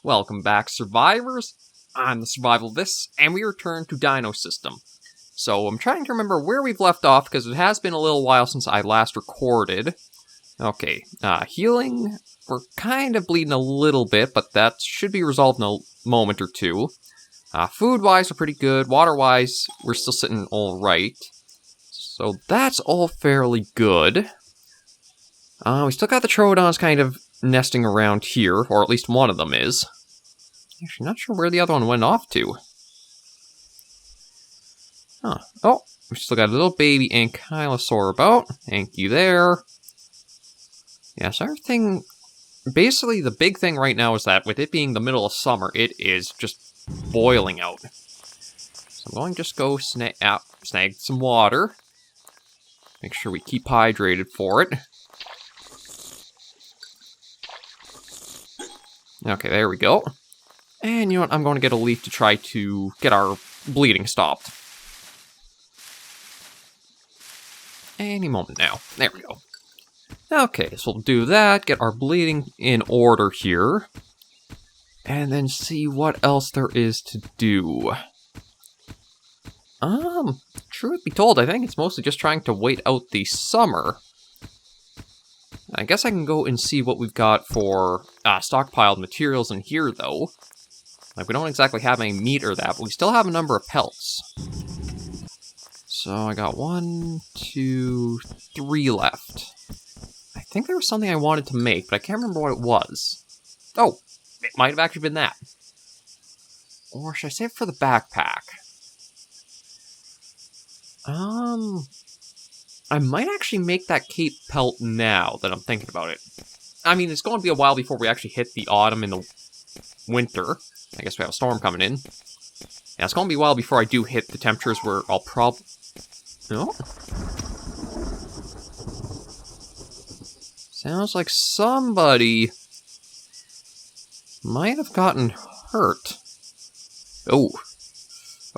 Welcome back, survivors. I'm the SurvivalVis, and we return to Dinosystem. So I'm trying to remember where we've left off, because it has been a little while since I last recorded. Okay, healing, we're kind of bleeding a little bit, but that should be resolved in a moment or two. Food-wise, we're pretty good. Water-wise, we're still sitting alright. So that's all fairly good. We still got the Troodons kind of nesting around here, or at least one of them is. Actually, not sure where the other one went off to. Huh. Oh, we still got a little baby ankylosaur about. Thank you there. Yeah, so everything... Basically, the big thing right now is that with it being the middle of summer, it is just boiling out. So I'm going to just go snag some water. Make sure we keep hydrated for it. Okay, there we go. And you know what? I'm going to get a leaf to try to get our bleeding stopped. Any moment now. There we go. Okay, so we'll do that, get our bleeding in order here. And then see what else there is to do. Truth be told, I think it's mostly just trying to wait out the summer. I guess I can go and see what we've got for stockpiled materials in here, though. Like, we don't exactly have any meat or that, but we still have a number of pelts. So I got 1, 2, 3 left. I think there was something I wanted to make, but I can't remember what it was. Oh, it might have actually been that. Or should I save it for the backpack? I might actually make that cape pelt now that I'm thinking about it. I mean, it's going to be a while before we actually hit the autumn and the winter. I guess we have a storm coming in. Yeah, it's going to be a while before I do hit the temperatures where I'll probably... No? Sounds like somebody might have gotten hurt. Oh.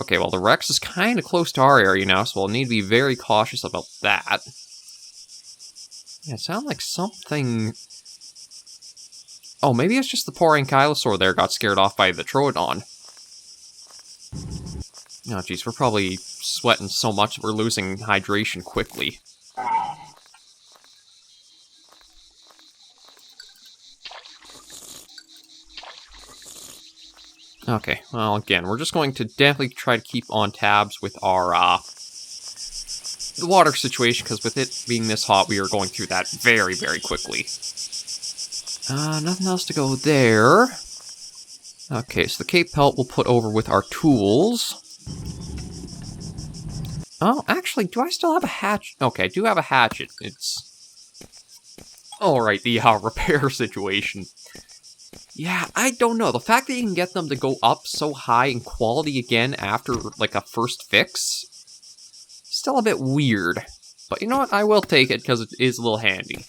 Okay, well, the Rex is kind of close to our area now, so we'll need to be very cautious about that. Yeah, it sounded like something... Oh, maybe it's just the poor ankylosaur there got scared off by the Troodon. Oh, jeez, we're probably sweating so much that we're losing hydration quickly. Okay, well, again, we're just going to definitely try to keep on tabs with our, the water situation, because with it being this hot, we are going through that very, very quickly. Nothing else to go there. Okay, so the cape pelt we'll put over with our tools. Oh, actually, do I still have a hatchet? Okay, I do have a hatchet. It's... Alright, the repair situation. Yeah, I don't know. The fact that you can get them to go up so high in quality again after, like, a first fix, still a bit weird. But you know what? I will take it, because it is a little handy.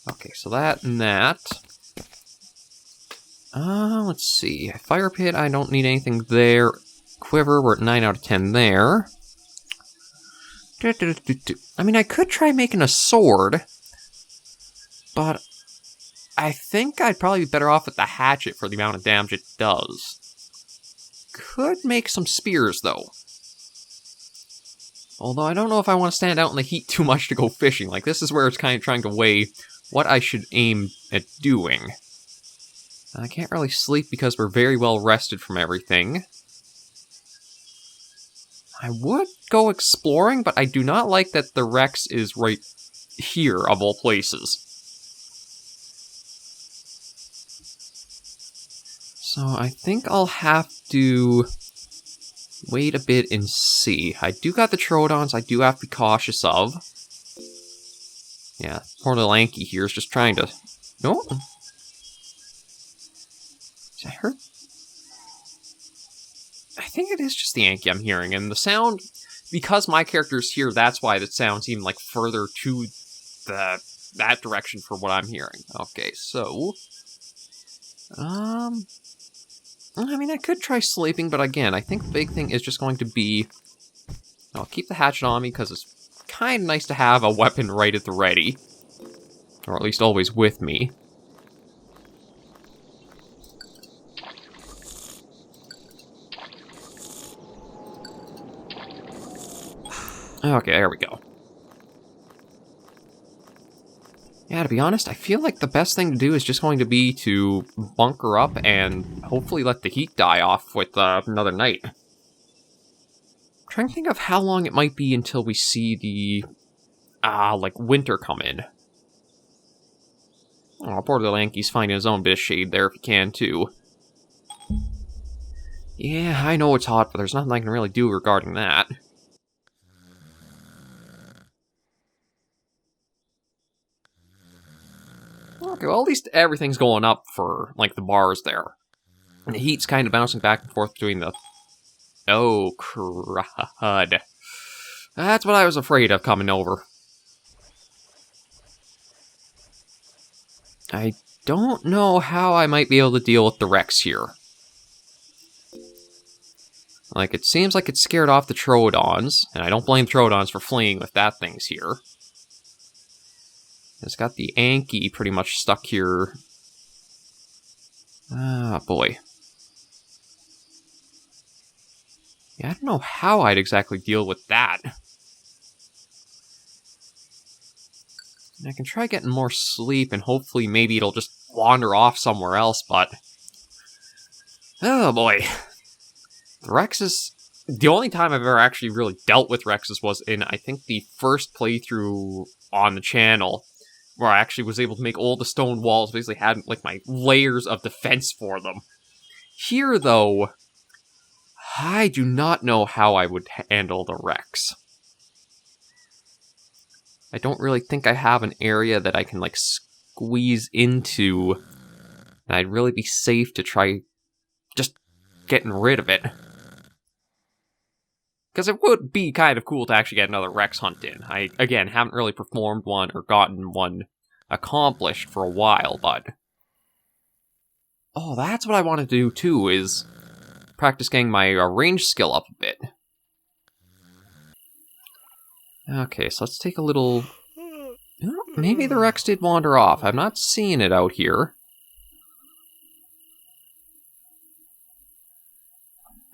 Okay, so that and that. Let's see. Fire pit, I don't need anything there. Quiver, we're at 9 out of 10 there. I mean, I could try making a sword, but I think I'd probably be better off with the hatchet for the amount of damage it does. Could make some spears, though. Although I don't know if I want to stand out in the heat too much to go fishing. Like, this is where it's kind of trying to weigh what I should aim at doing. I can't really sleep because we're very well rested from everything. I would go exploring, but I do not like that the Rex is right here, of all places. So I think I'll have to wait a bit and see. I do got the Troodons I do have to be cautious of. Yeah, poor little Anky here is just trying to... No? I heard... I think it is just the Anky I'm hearing, and the sound... Because my character's here, that's why the sound's even, like, further to that direction for what I'm hearing. Okay, so... I mean, I could try sleeping, but again, I think the big thing is just going to be... I'll keep the hatchet on me, because it's kind of nice to have a weapon right at the ready. Or at least always with me. Okay, there we go. Yeah, to be honest, I feel like the best thing to do is just going to be to bunker up and hopefully let the heat die off with another night. I'm trying to think of how long it might be until we see the, like, winter come in. Oh, poor little Yankee's finding his own bit of shade there if he can, too. Yeah, I know it's hot, but there's nothing I can really do regarding that. Okay, well, at least everything's going up for, like, the bars there. And the heat's kind of bouncing back and forth between the... Oh, crud. That's what I was afraid of coming over. I don't know how I might be able to deal with the Rex here. Like, it seems like it scared off the Troodons, and I don't blame Troodons for fleeing if that thing's here. It's got the Anki pretty much stuck here. Ah, boy. Yeah, I don't know how I'd exactly deal with that. I can try getting more sleep, and hopefully maybe it'll just wander off somewhere else, but... Oh, boy. The Rexes... The only time I've ever actually really dealt with Rexes was in, I think, the first playthrough on the channel, where I actually was able to make all the stone walls, basically had, like, my layers of defense for them. Here, though, I do not know how I would handle the Rex. I don't really think I have an area that I can, like, squeeze into, and I'd really be safe to try just getting rid of it. Because it would be kind of cool to actually get another Rex hunt in. I, again, haven't really performed one or gotten one accomplished for a while, but... Oh, that's what I want to do, too, is practice getting my range skill up a bit. Okay, so let's take a little... Oh, maybe the Rex did wander off. I'm not seeing it out here.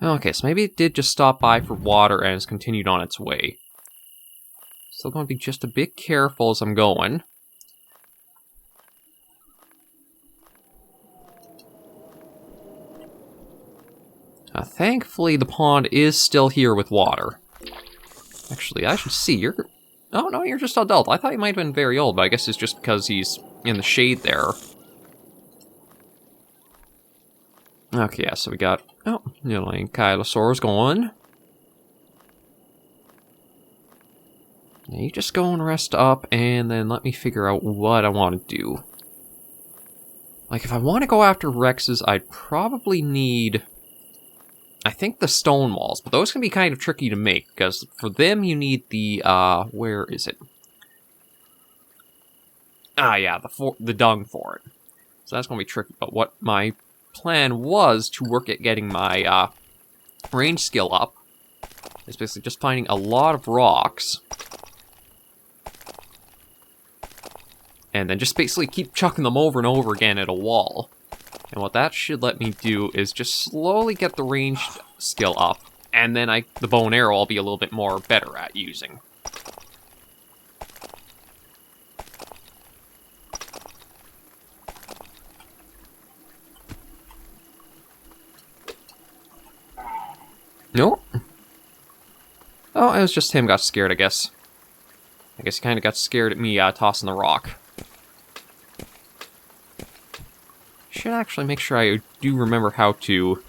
Okay, so maybe it did just stop by for water and has continued on its way. Still going to be just a bit careful as I'm going. Thankfully, the pond is still here with water. Actually, I should see. You're... Oh, no, you're just adult. I thought you might have been very old, but I guess it's just because he's in the shade there. Okay, yeah, so we got... Oh, you know, Ankylosaurus going. Yeah, you just go and rest up, and then let me figure out what I want to do. Like, if I want to go after Rexes, I'd probably need... I think the stone walls, but those can be kind of tricky to make, because for them you need the, where is it? Ah, yeah, the dung for it. So that's going to be tricky, but what my plan was to work at getting my, range skill up is basically just finding a lot of rocks, and then just basically keep chucking them over and over again at a wall. And what that should let me do is just slowly get the ranged skill up, and then the bow and arrow I'll be a little bit more better at using. Nope. Oh, it was just him got scared, I guess. I guess he kind of got scared at me tossing the rock. Should actually make sure I do remember how to...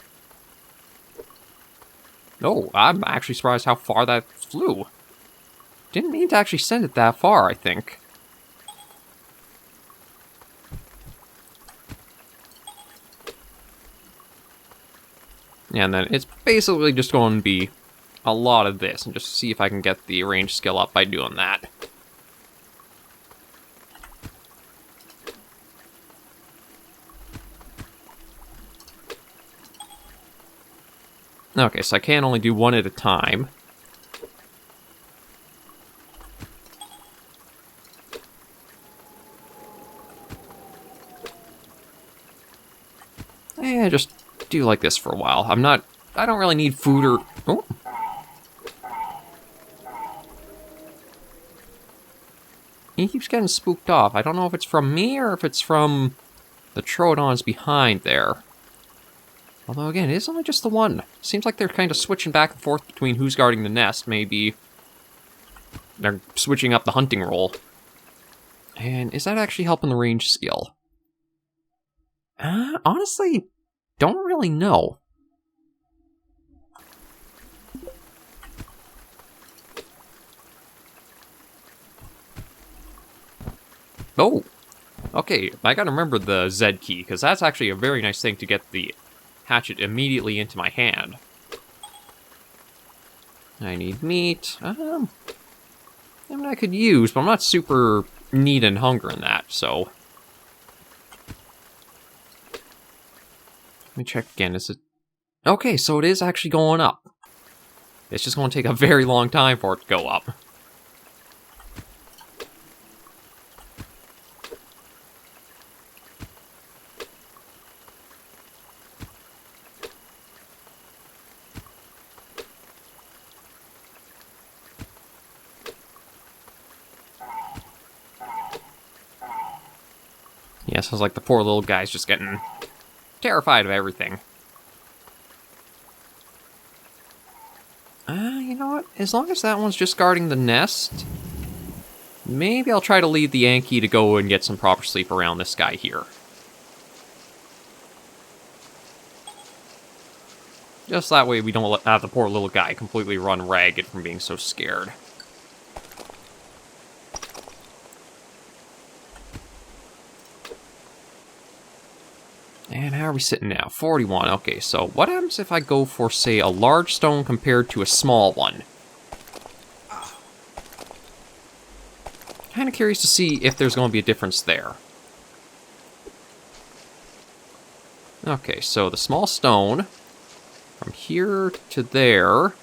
Oh, I'm actually surprised how far that flew. Didn't mean to actually send it that far, I think. And then it's basically just going to be a lot of this, and just see if I can get the range skill up by doing that. Okay, so I can only do one at a time. Eh, just do like this for a while. I don't really need food or... Oh. he keeps getting spooked off. I don't know if it's from me or if it's from the Troodons behind there. Although, again, it is only just the one. Seems like they're kind of switching back and forth between who's guarding the nest. Maybe they're switching up the hunting role. And is that actually helping the range skill? Honestly, don't really know. Oh! Okay, I gotta remember the Z key, because that's actually a very nice thing to get the hatchet immediately into my hand. I need meat. I mean, I could use, but I'm not super need and hunger in that, so... Let me check again, is it... Okay, so it is actually going up. It's just going to take a very long time for it to go up. Yeah, sounds like the poor little guy's just getting terrified of everything. You know what? As long as that one's just guarding the nest, maybe I'll try to lead the Yankee to go and get some proper sleep around this guy here. Just that way we don't have the poor little guy completely run ragged from being so scared. And how are we sitting now? 41. Okay, so what happens if I go for, say, a large stone compared to a small one? Kind of curious to see if there's going to be a difference there. Okay, so the small stone, from here to there,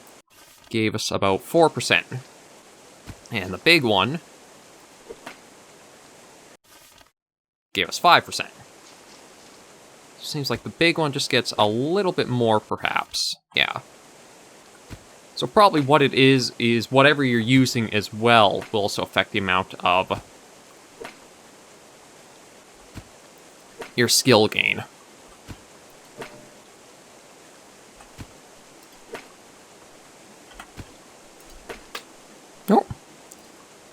gave us about 4%. And the big one gave us 5%. Seems like the big one just gets a little bit more, perhaps. Yeah. So probably what it is whatever you're using as well will also affect the amount of your skill gain. Oh.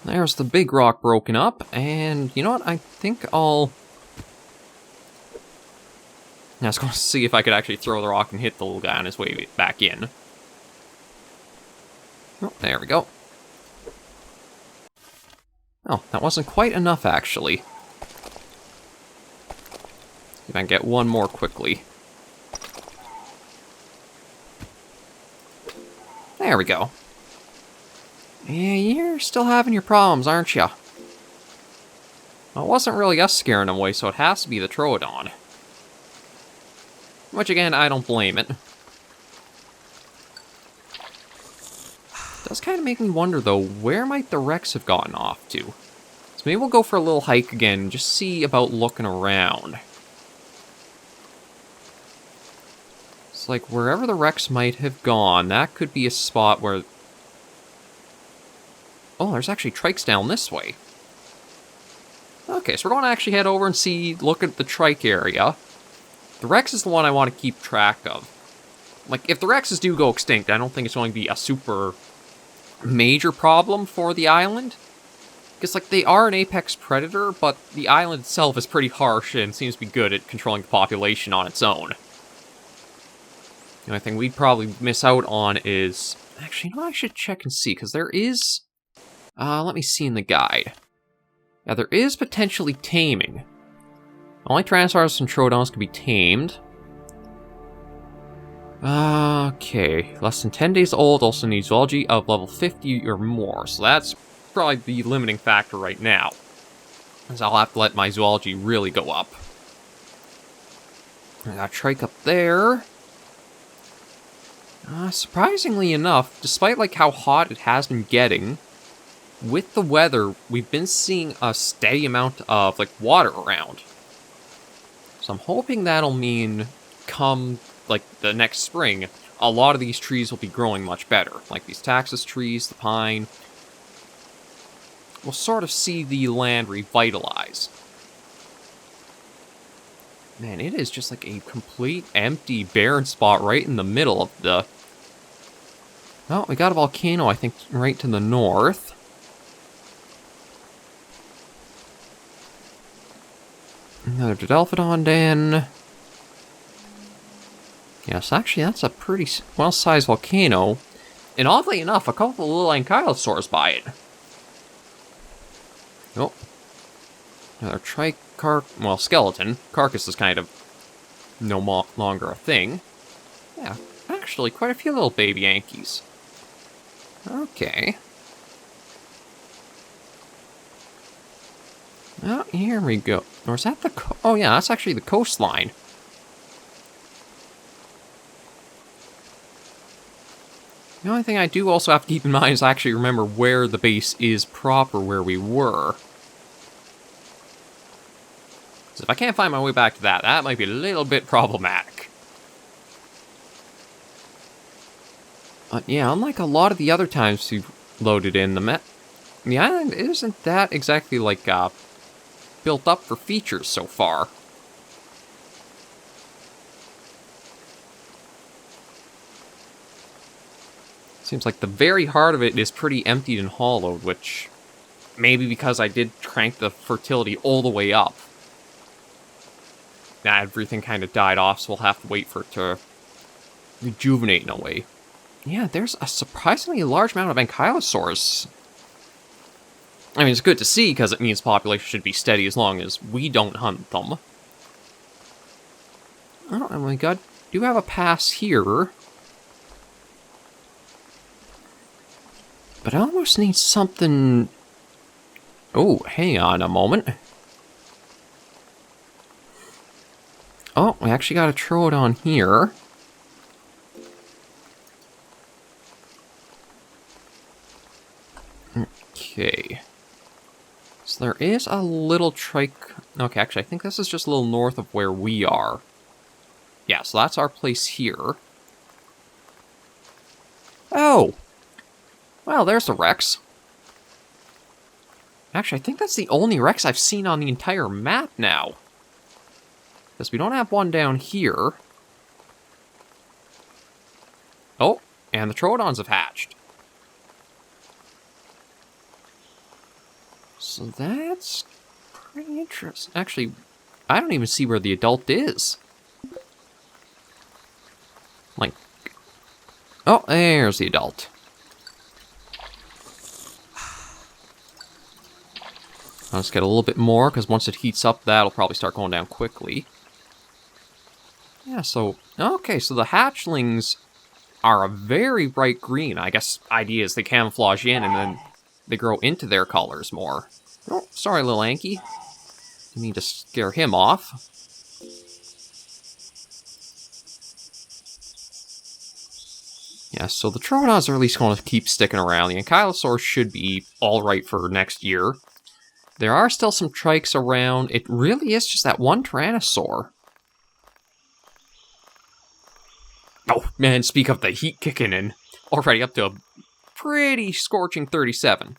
There's the big rock broken up, and you know what? I think I'll... I was going to see if I could actually throw the rock and hit the little guy on his way back in. Oh, there we go. Oh, that wasn't quite enough, actually. See if I can get one more quickly. There we go. Yeah, you're still having your problems, aren't you? Well, it wasn't really us scaring him away, so it has to be the Troodon. Which, again, I don't blame it. Does kind of make me wonder, though, where might the Rex have gotten off to? So maybe we'll go for a little hike again and just see about looking around. It's like, wherever the Rex might have gone, that could be a spot where... Oh, there's actually trikes down this way. Okay, so we're going to actually head over and look at the trike area. The Rex is the one I want to keep track of. Like, if the Rexes do go extinct, I don't think it's going to be a super major problem for the island. Because, like, they are an apex predator, but the island itself is pretty harsh and seems to be good at controlling the population on its own. The only thing we'd probably miss out on is... Actually, you know what? I should check and see, because there is... let me see in the guide. Yeah, there is potentially taming. Only Tyrannosaurus and Troodons can be tamed. Okay, less than 10 days old, also needs zoology of level 50 or more. So that's probably the limiting factor right now. Because I'll have to let my zoology really go up. I got a trike up there. Surprisingly enough, despite like how hot it has been getting, with the weather, we've been seeing a steady amount of like water around. So I'm hoping that'll mean come, like, the next spring, a lot of these trees will be growing much better. Like these taxus trees, the pine. we'll sort of see the land revitalize. Man, it is just like a complete empty, barren spot right in the middle of the... Oh, we got a volcano, I think, right to the north. Another Didelphodon den. Yes, actually, that's a pretty well-sized volcano. And oddly enough, a couple of little ankylosaurs by it. Oh. Another skeleton. Carcass is kind of no longer a thing. Yeah, actually, quite a few little baby Yankees. Okay. Oh, here we go. Or is that the oh yeah, that's actually the coastline. The only thing I do also have to keep in mind is actually remember where the base is proper, where we were. So if I can't find my way back to that, that might be a little bit problematic. Yeah, unlike a lot of the other times we've loaded in, the island isn't that exactly, like, built up for features so far. Seems like the very heart of it is pretty emptied and hollowed, which maybe because I did crank the fertility all the way up. Now everything kind of died off, so we'll have to wait for it to rejuvenate in a way. Yeah, there's a surprisingly large amount of ankylosaurs. I mean, it's good to see, because it means population should be steady as long as we don't hunt them. Oh, and we do have a pass here. But I almost need something... Oh, hang on a moment. Oh, we actually got a Troodon here. Okay. So there is a little Okay, actually, I think this is just a little north of where we are. Yeah, so that's our place here. Oh! Well, there's the Rex. Actually, I think that's the only Rex I've seen on the entire map now. Because we don't have one down here. Oh, and the Troodons have hatched. So that's pretty interesting. Actually, I don't even see where the adult is. Like, oh, there's the adult. I'll just get a little bit more, because once it heats up, that'll probably start going down quickly. Yeah, so, okay, so the hatchlings are a very bright green. I guess idea is they camouflage in, and then they grow into their colors more. Oh, sorry, little Anky. I need to scare him off. Yeah, so the Troodons are at least going to keep sticking around. The Ankylosaurs should be alright for next year. There are still some trikes around. It really is just that one Tyrannosaur. Oh, man, speak of the heat kicking in. Already up to a pretty scorching 37.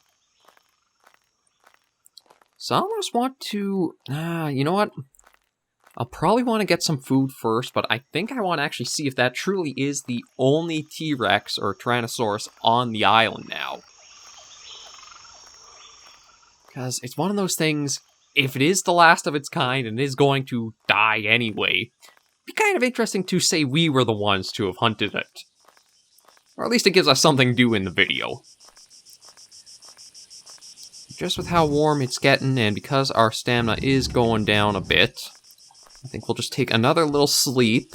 So I almost want to... you know what? I'll probably want to get some food first, but I think I want to actually see if that truly is the only T-Rex or Tyrannosaurus on the island now. Because it's one of those things, if it is the last of its kind and is going to die anyway, it'd be kind of interesting to say we were the ones to have hunted it. Or at least it gives us something to do in the video. Just with how warm it's getting, and because our stamina is going down a bit, I think we'll just take another little sleep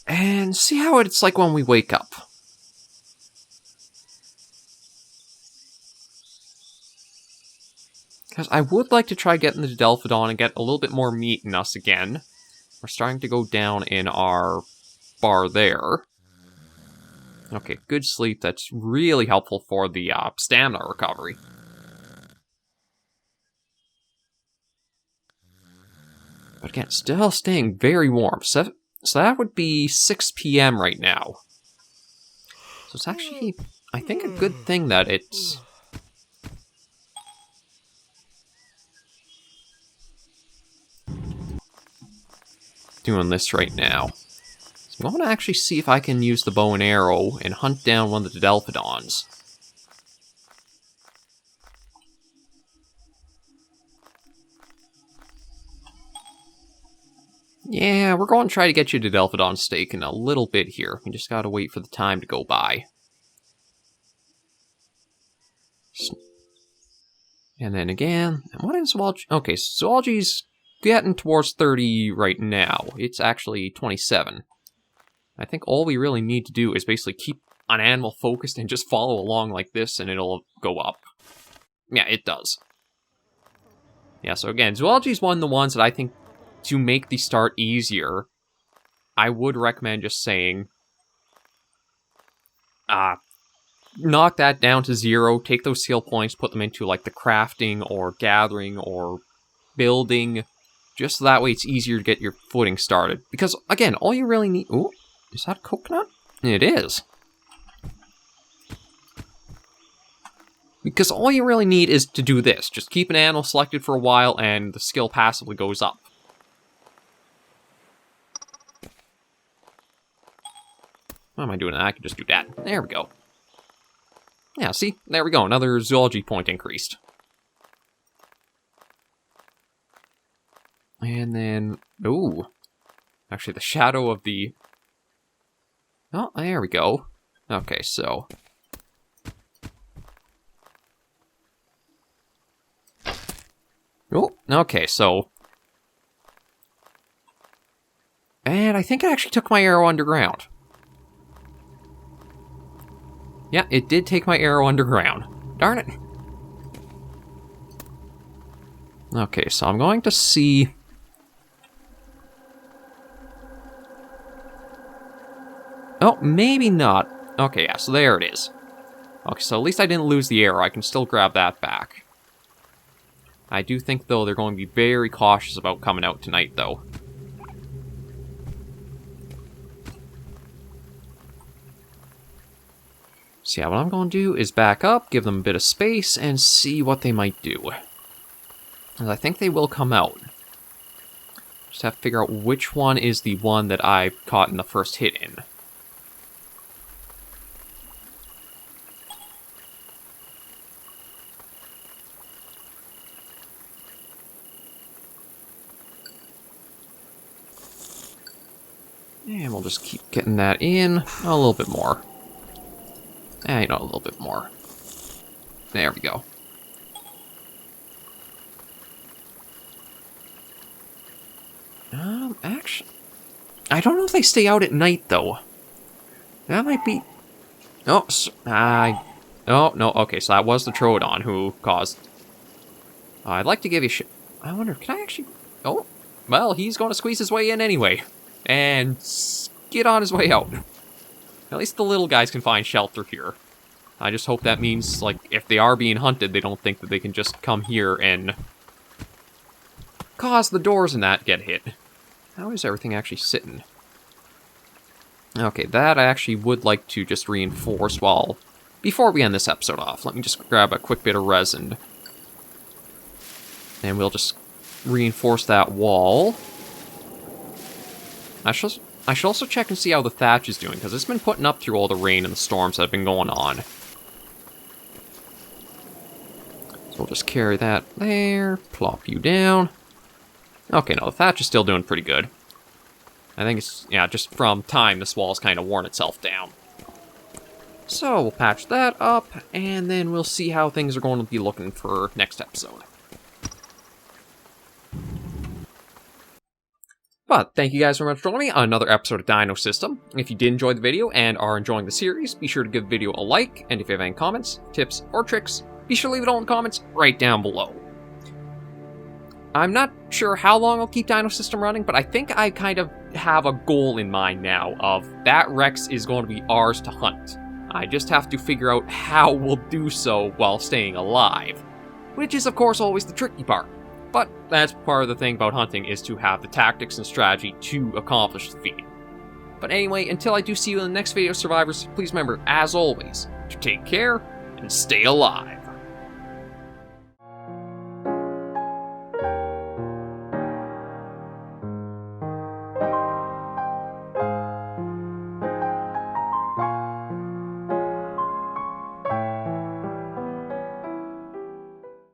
and see how it's like when we wake up. Because I would like to try getting the Didelphodon and get a little bit more meat in us again. We're starting to go down in our bar there. Okay, good sleep. That's really helpful for the stamina recovery. But again, still staying very warm. So that would be 6 p.m. right now. So it's actually, I think, a good thing that it's doing this right now. So I'm going to actually see if I can use the bow and arrow and hunt down one of the Didelphodons. Yeah, we're going to try to get you Didelphodon steak in a little bit here. We just gotta wait for the time to go by. And then again, what is zoology? Okay, so zoology's getting towards 30 right now. It's actually 27. I think all we really need to do is basically keep an animal focused and just follow along like this and it'll go up. Yeah, it does. Yeah, so again, zoology's one of the ones that I think to make the start easier, I would recommend just saying, knock that down to 0, take those skill points, put them into like the crafting or gathering or building, just so that way it's easier to get your footing started. Because again, all you really need... Ooh, is that a coconut? It is. Because all you really need is to do this. Just keep an animal selected for a while and the skill passively goes up. Why am I doing that? I can just do that. There we go. Yeah, see? There we go. Another zoology point increased. And then... Ooh. Actually, the shadow of the... Oh, there we go. Okay, so... Oh, okay, so... And I think I actually took my arrow underground. Yeah, it did take my arrow underground. Darn it. Okay, so I'm going to see... Oh, maybe not. Okay, yeah, so there it is. Okay, so at least I didn't lose the arrow. I can still grab that back. I do think, though, they're going to be very cautious about coming out tonight, though. So yeah, what I'm going to do is back up, give them a bit of space, and see what they might do. Because I think they will come out. Just have to figure out which one is the one that I caught in the first hit in. And we'll just keep getting that in a little bit more. You know, a little bit more. There we go. Actually... I don't know if they stay out at night, though. That might be... Oh, oh, no, okay, so that was the Troodon who caused... I'd like to give you I wonder, can I actually... Oh, well, he's going to squeeze his way in anyway. And get on his way out. At least the little guys can find shelter here. I just hope that means, like, if they are being hunted, they don't think that they can just come here and cause the doors and that get hit. How is everything actually sitting? Okay, that I actually would like to just reinforce before we end this episode off. Let me just grab a quick bit of resin. And we'll just reinforce that wall. I should also check and see how the thatch is doing, because it's been putting up through all the rain and the storms that have been going on. So we'll just carry that there, plop you down. Okay, no, the thatch is still doing pretty good. I think it's, yeah, just from time, this wall's kind of worn itself down. So we'll patch that up, and then we'll see how things are going to be looking for next episode. But thank you guys very much for joining me on another episode of Dinosystem. If you did enjoy the video and are enjoying the series, be sure to give the video a like, and if you have any comments, tips, or tricks, be sure to leave it all in the comments right down below. I'm not sure how long I'll keep Dinosystem running, but I think I kind of have a goal in mind now of that Rex is going to be ours to hunt. I just have to figure out how we'll do so while staying alive, which is of course always the tricky part. But that's part of the thing about hunting, is to have the tactics and strategy to accomplish the feat. But anyway, until I do see you in the next video, survivors, please remember, as always, to take care and stay alive.